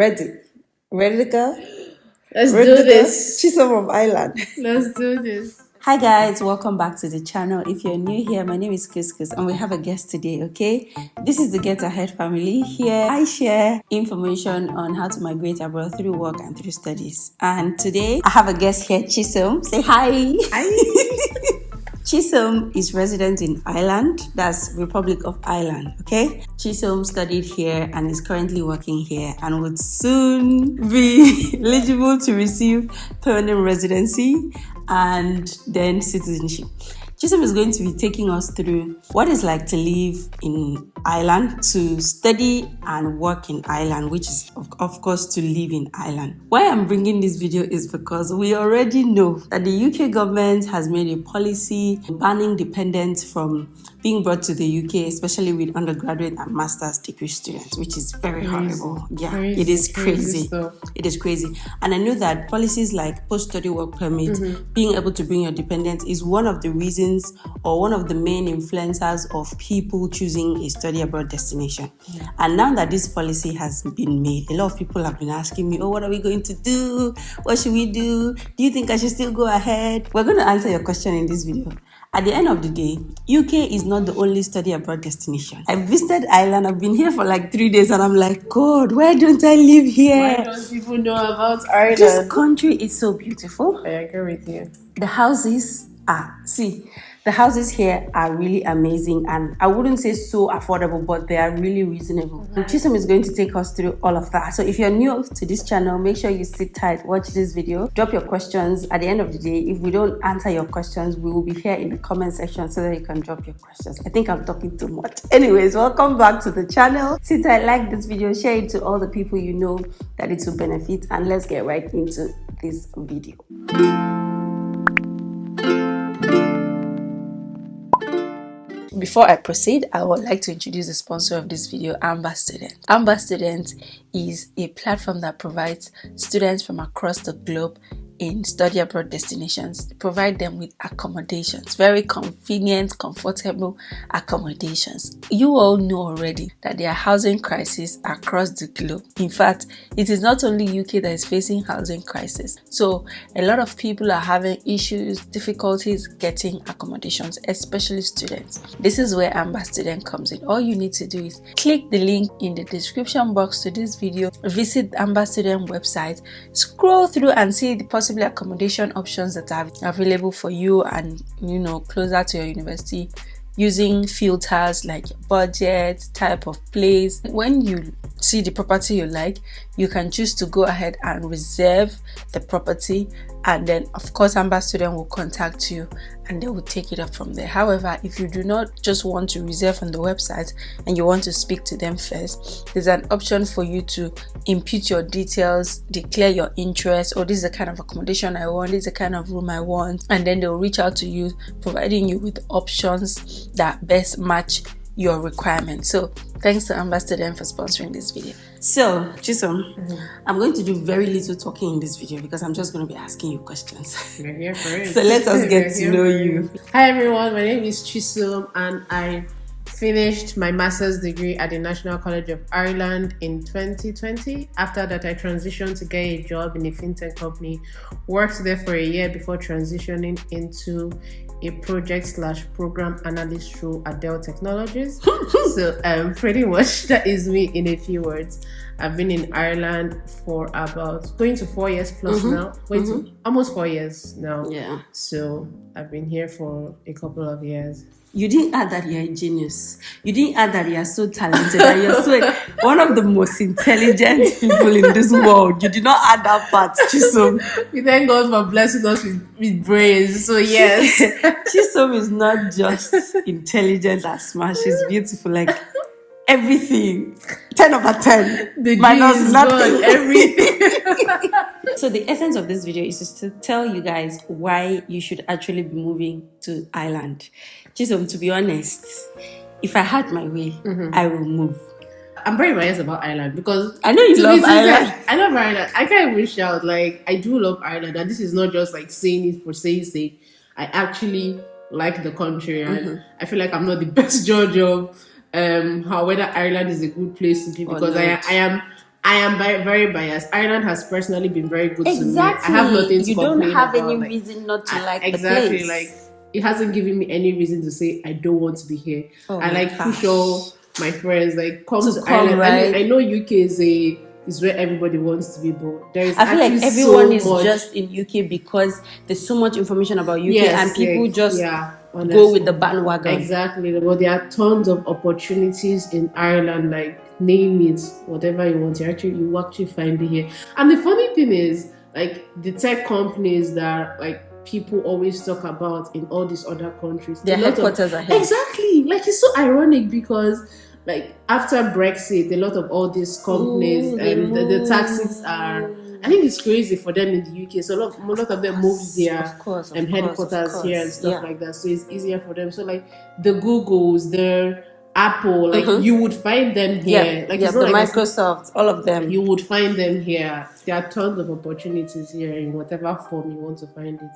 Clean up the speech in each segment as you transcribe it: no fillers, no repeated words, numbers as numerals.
Ready? Ready to go? Let's Ready do to go? this. Chisom of Island. Let's do this. Hi guys, welcome back to the channel. If you're new here, my name is Kiskis and we have a guest today, okay? This is the Get Ahead family. Here I share information on how to migrate abroad through work and through studies. And today I have a guest here, Chisom. Say hi. Hi. Chisom is resident in Ireland, that's Republic of Ireland, okay? Chisom studied here and is currently working here and would soon be eligible to receive permanent residency and then citizenship. Chisom is going to be taking us through what it's like to live in Ireland, to study and work in Ireland, which is of course to live in Ireland. Why I'm bringing this video is because we already know that the UK government has made a policy banning dependents from being brought to the UK, especially with undergraduate and master's degree students, which is very horrible. Yeah, it is crazy. It is crazy. And I know that policies like post-study work permit, being able to bring your dependents is one of the reasons or one of the main influencers of people choosing a study abroad destination. And now that this policy has been made, a lot of people have been asking me, oh, what are we going to do? What should we do? Do you think I should still go ahead? We're going to answer your question in this video. At the end of the day, UK is not the only study abroad destination. I visited Ireland. I've been here for like 3 days and I'm like, God, why don't I live here? Why don't people know about Ireland? This country is so beautiful. I agree with you. The houses the houses here are really amazing, and I wouldn't say so affordable, but they are really reasonable. And Chisom is going to take us through all of that. So if you're new to this channel, make sure you sit tight, watch this video, drop your questions. At the end of the day, if we don't answer your questions, we will be here in the comment section so that you can drop your questions. I think I'm talking too much. Anyways, welcome back to the channel. Sit tight, like this video, share it to all the people you know that it will benefit, and let's get right into this video. Before I proceed, I would like to introduce the sponsor of this video, Amber Student. Amber Student is a platform that provides students from across the globe in study abroad destinations, provide them with accommodations, very convenient, comfortable accommodations. You all know already that there are housing crises across the globe. In fact, it is not only UK that is facing housing crisis. So a lot of people are having issues, difficulties getting accommodations, especially students. This is where Amber Student comes in. All you need to do is click the link in the description box to this video, visit Amber Student website, scroll through and see the possible accommodation options that are available for you and closer to your university, using filters like budget, type of place. When you see the property you like, you can choose to go ahead and reserve the property, and then of course Amber Student will contact you and they will take it up from there. However, if you do not just want to reserve on the website and you want to speak to them first, there's an option for you to input your details, declare your interest, or this is the kind of accommodation I want, this is the kind of room I want, and then they'll reach out to you, providing you with options that best match your requirements. So thanks to Amber Student for sponsoring this video. So Chisom, I'm going to do very little talking in this video because I'm just going to be asking you questions. We're here for it. So let us get to know you. Hi everyone, my name is Chisom and I finished my master's degree at the National College of Ireland in 2020. After that, I transitioned to get a job in a fintech company, worked there for a year before transitioning into a project/program analyst through Adele Technologies. So pretty much that is me in a few words. I've been in Ireland for about going to 4 years plus now. Almost 4 years now. Yeah. So I've been here for a couple of years. You didn't add that you're a genius. You didn't add that you're so talented, that you're so one of the most intelligent people in this world. You did not add that part, Chisom. We thank God for blessing us with brains. So yes. Chisom is not just intelligent and smart. She's beautiful. Like everything. 10 over 10. The minus nothing. Everything. So the essence of this video is just to tell you guys why you should actually be moving to Ireland. Chisom, to be honest, if I had my way, I will move. I'm very biased about Ireland because I know you love Ireland. I love Ireland. I can't even shout. Like, I do love Ireland, and this is not just like saying it for saying sake. I actually like the country, and I feel like I'm not the best judge of whether Ireland is a good place to be, because I am I am very biased. Ireland has personally been very good to me. Exactly. I have nothing to You don't complain have about. any reason not to like exactly, the place. like it hasn't given me any reason to say I don't want to be here. Oh I my like gosh. push all my friends like come to come, Ireland. right? I know UK is where everybody wants to be, but there is I feel like actually everyone so is much. just in UK because there's so much information about UK Yes, and people yes, just yeah, go honestly. with the bandwagon. Exactly, but there are tons of opportunities in Ireland. Like name it, whatever you want, you actually find it here. And the funny thing is, like the tech companies that like people always talk about in all these other countries, Their headquarters are here. Exactly, like it's so ironic because like after Brexit, a lot of all these companies and the taxes are. I think it's crazy for them in the UK. So a lot of them moved their headquarters here and stuff like that. So it's easier for them. So like the Googles, the Apple, like you would find them here. Like it's not the like Microsoft, all of them. You would find them here. There are tons of opportunities here in whatever form you want to find it.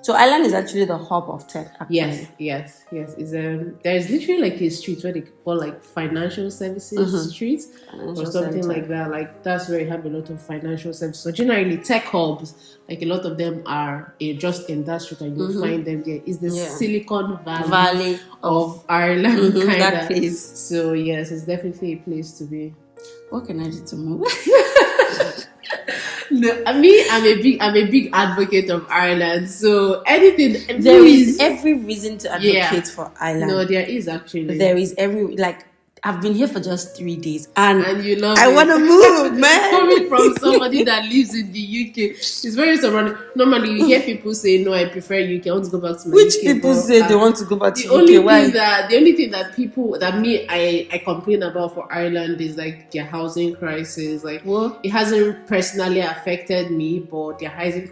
So Ireland is actually the hub of tech. Actually. Yes. It's there's literally like a street where they call like financial services street or something like that. Like that's where you have a lot of financial services. So generally tech hubs, like a lot of them are just in that street, and you find them there. It's the Silicon Valley of Ireland kind that of place. So yes, it's definitely a place to be. What can I do to move? No, I'm a big advocate of Ireland. So anything there is every reason to advocate for Ireland. No, there is actually. There is I've been here for just 3 days and you love I want to move, man. Coming from somebody that lives in the UK, it's very surrounding. Normally, you hear people say, "No, I prefer UK. I want to go back to my Which UK." people say they want to go back to UK? The only thing that people I complain about for Ireland is like their housing crisis. Like it hasn't personally affected me, but their housing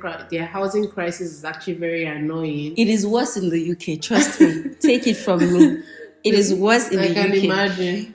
crisis is actually very annoying. It is worse in the UK. Trust me. Take it from me. It is worse in the UK. I can imagine.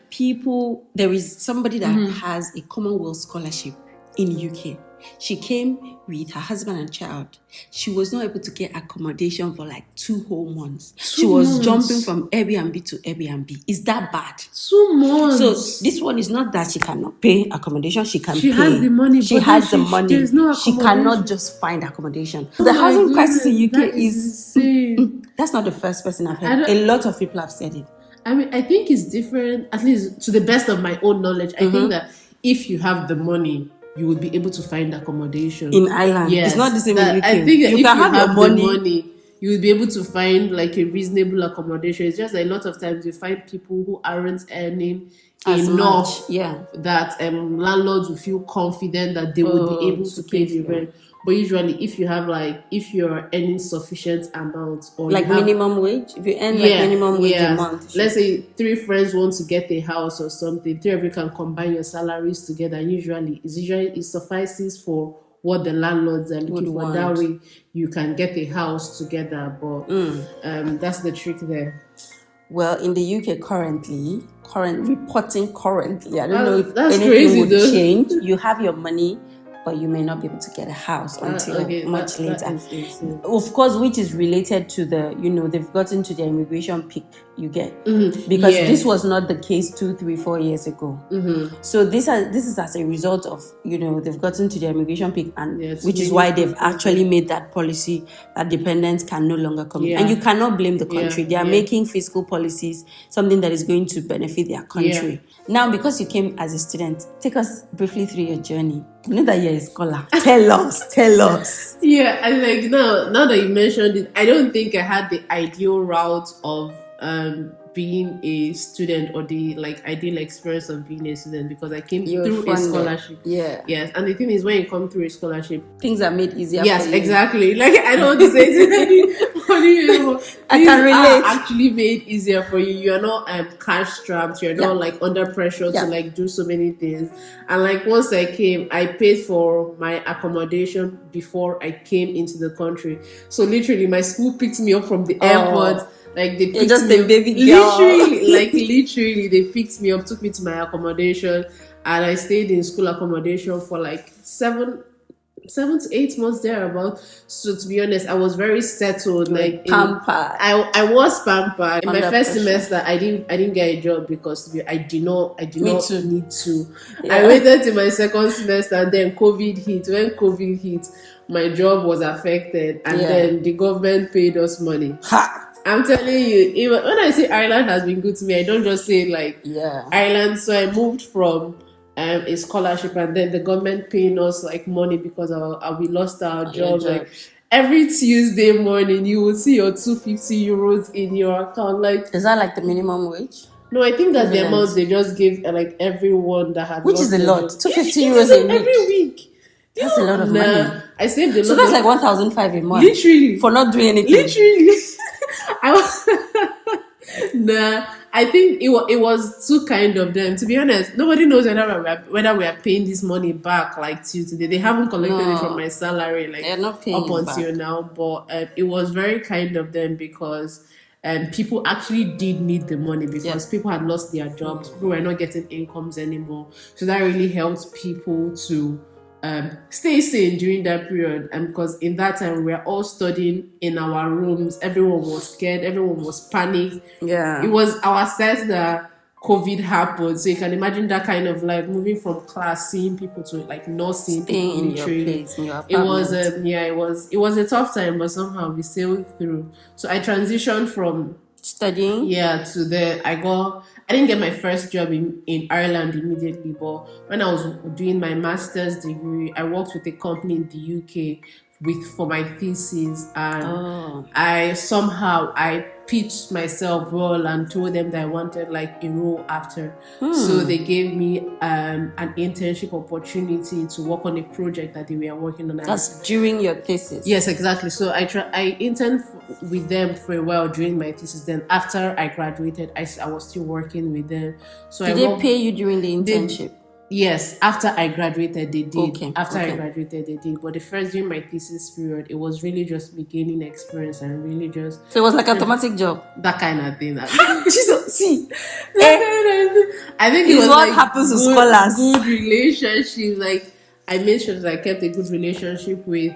There is somebody that has a Commonwealth scholarship in UK. She came with her husband and child. She was not able to get accommodation for like 2 whole months. She was jumping from Airbnb to Airbnb. Is that bad? 2 months. So this one is not that she cannot pay accommodation. She can pay. She has the money. She has the money. She cannot just find accommodation. The housing crisis in UK is insane. That's not the first person I've heard. A lot of people have said it. I mean, I think it's different, at least to the best of my own knowledge. I think that if you have the money, you would be able to find accommodation. In Ireland. Yes. It's not the same in UK. I think that if you have the money, you will be able to find like a reasonable accommodation. It's just that a lot of times you find people who aren't earning enough that landlords will feel confident that they would be able to pay the rent. But usually, if you're earning sufficient amount, or like minimum wage, if you earn like minimum wage a month, let's say 3 friends want to get a house or something, 3 of you can combine your salaries together, and usually it suffices for what the landlords are looking for. That way, you can get a house together. But that's the trick there. Well, in the UK currently, I don't know if that's anything crazy, would though. change. You have your money, but you may not be able to get a house until much later. Of course, which is related to they've gotten to their immigration peak, you get. Because this was not the case 2, 3, 4 years ago. So this is as a result of, they've gotten to their immigration peak, and which is why they've actually made that policy that dependents can no longer come in. And you cannot blame the country. They are making fiscal policies, something that is going to benefit their country. Now, because you came as a student, take us briefly through your journey. I know that you're a scholar. Tell us. Yeah, and like now that you mentioned it, I don't think I had the ideal route of being a student, or the like ideal experience of being a student, because I came through a scholarship. Yes, and the thing is, when you come through a scholarship, things are made easier. Yes, for you. Exactly. Like I don't want to say it. I can relate. Are actually made easier for you. You are not cash strapped. You're not like under pressure to like do so many things. And like once I came, I paid for my accommodation before I came into the country. So literally, my school picked me up from the airport. Like they picked just me a baby girl. Literally, they picked me up, took me to my accommodation, and I stayed in school accommodation for like 7 7 to 8 months thereabout. So to be honest, I was very settled. Like pampered. I was pampered. In my Under first pressure. semester, I didn't get a job because I did not Me too. need to. Yeah. I waited till my second semester, and then COVID hit. When COVID hit, my job was affected, and then the government paid us money. Ha! I'm telling you, even when I say Ireland has been good to me, I don't just say like Ireland. So I moved from a scholarship, and then the government paying us like money because we lost our jobs. Like every Tuesday morning, you will see your €250 in your account. Like, is that like the minimum wage? No, I think that's the amount they just give like everyone that had. Which is a lot. €250 a week. Every week. That's a lot of money. I saved a lot. So that's like 1,500 a month. Literally. For not doing anything. Literally. I think it was too kind of them. To be honest, nobody knows whether we are paying this money back like till today. They haven't collected it from my salary like they're not paying up until now. But it was very kind of them because people actually did need the money because people had lost their jobs. People were not getting incomes anymore. So that really helped people to stay sane during that period. And because in that time we were all studying in our rooms, everyone was scared, everyone was panicked. It was our sense that COVID happened. So you can imagine that kind of like moving from class, seeing people to like not seeing people in your place, in your apartment. It was a tough time, but somehow we sailed through. So I transitioned from studying to I didn't get my first job in Ireland immediately, but when I was doing my master's degree, I worked with a company in the UK for my thesis, and I pitched myself well and told them that I wanted like a role after. So they gave me an internship opportunity to work on a project that they were working on. That's during your thesis? Yes, exactly. So I interned with them for a while during my thesis. Then after I graduated, I was still working with them. So did they pay you during the internship? Yes, after I graduated, they did. I graduated, they did. But during my thesis period, it was really just me gaining experience and really just. So it was like an automatic job? That kind of thing. See, I think it was what happens to scholars. Good relationships. Like I made sure that I kept a good relationship with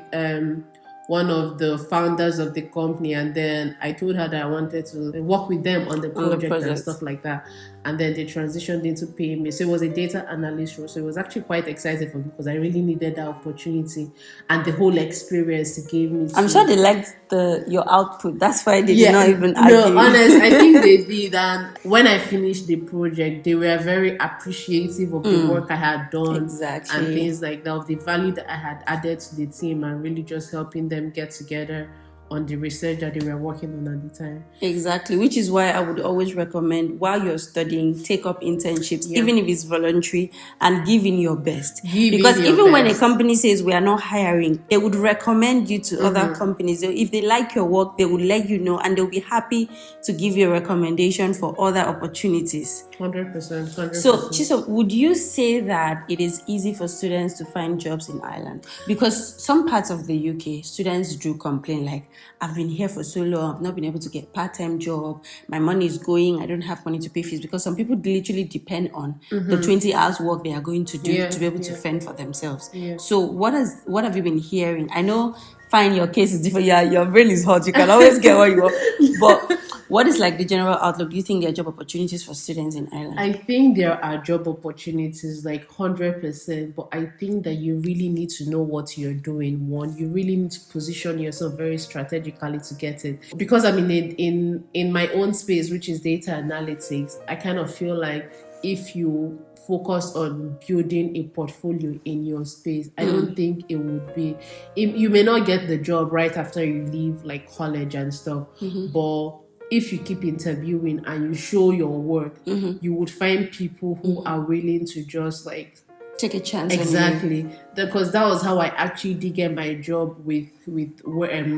one of the founders of the company, and then I told her that I wanted to work with them on the project and stuff like that. And then they transitioned into paying me. So it was a data analyst role. So it was actually quite exciting for me because I really needed that opportunity and the whole experience it gave me. I'm sure they liked your output. That's why they did not even argue. No, honest, I think they did. And when I finished the project, they were very appreciative of the work I had done. Exactly. And things like that, of the value that I had added to the team and really just helping them get together on the research that they were working on at the time. Exactly, which is why I would always recommend while you're studying, take up internships, even if it's voluntary, and give in your best. Because even when a company says we are not hiring, they would recommend you to other companies. So if they like your work, they would let you know, and they'll be happy to give you a recommendation for other opportunities. 100%. So, Chisom, would you say that it is easy for students to find jobs in Ireland? Because some parts of the UK, students do complain like, I've been here for so long, I've not been able to get part-time job, my money is going, I don't have money to pay fees, because some people literally depend on the 20 hours work they are going to do to be able to fend for themselves. So what have you been hearing? I know, fine, your case is different. Yeah, your brain is hot. You can always get what you want. But what is like the general outlook? Do you think there are job opportunities for students in Ireland? I think there are job opportunities, like 100%. But I think that you really need to know what you're doing. One, you really need to position yourself very strategically to get it. Because I mean, in my own space, which is data analytics, I kind of feel like if you focus on building a portfolio in your space, I don't think it would be. You may not get the job right after you leave, like college and stuff, but if you keep interviewing and you show your work, you would find people who are willing to just like take a chance. Exactly, because that was how I actually did get my job with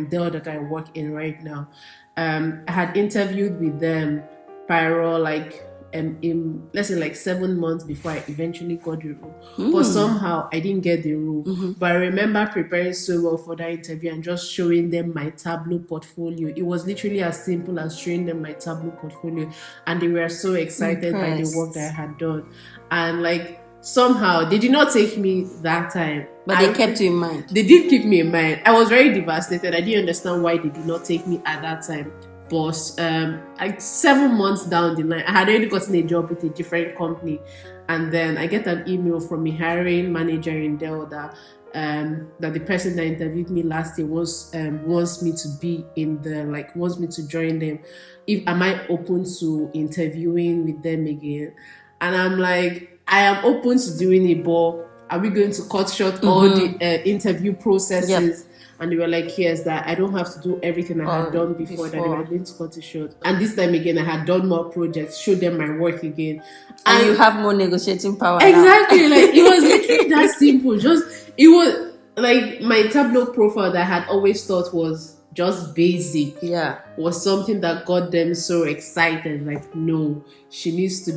Dell that I work in right now. I had interviewed with them prior, like in let's say like 7 months before I eventually got the role. But somehow I didn't get the role. But I remember preparing so well for that interview and just showing them my Tableau portfolio. It was literally as simple as showing them my Tableau portfolio, and they were so excited by the work that I had done. And like somehow they did not take me that time. But they kept you in mind. They did keep me in mind. I was very devastated. I didn't understand why they did not take me at that time. But like 7 months down the line, I had already gotten a job with a different company, and then I get an email from a hiring manager in Dell that the person that interviewed me last year wants me to be in the wants me to join them. Am I open to interviewing with them again? And I'm like, I am open to doing it, but are we going to cut short all the interview processes? Yep. And they were like, yes, that I don't have to do everything I had done before, that they were going to cut it short. And this time again, I had done more projects, showed them my work again. And you have more negotiating power. Exactly. Like, it was literally that simple. It was like my Tableau profile that I had always thought was just basic. Yeah. Was something that got them so excited. Like, no, she needs to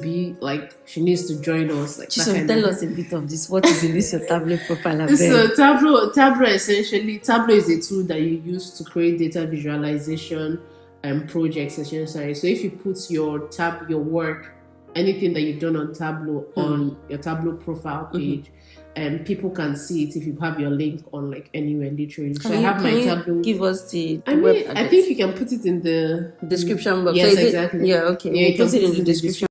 join us. Like, Chisom, tell us a bit of this. What is in this your Tableau profile? So Tableau essentially, Tableau is a tool that you use to create data visualization and projects essentially. So if you put your work, anything that you've done on Tableau on your Tableau profile page, and people can see it if you have your link on like anywhere literally. So I have my Tableau. Give us the web address. I think you can put it in the description box. Yes, so exactly. Yeah, okay. Yeah, we'll put it in the description.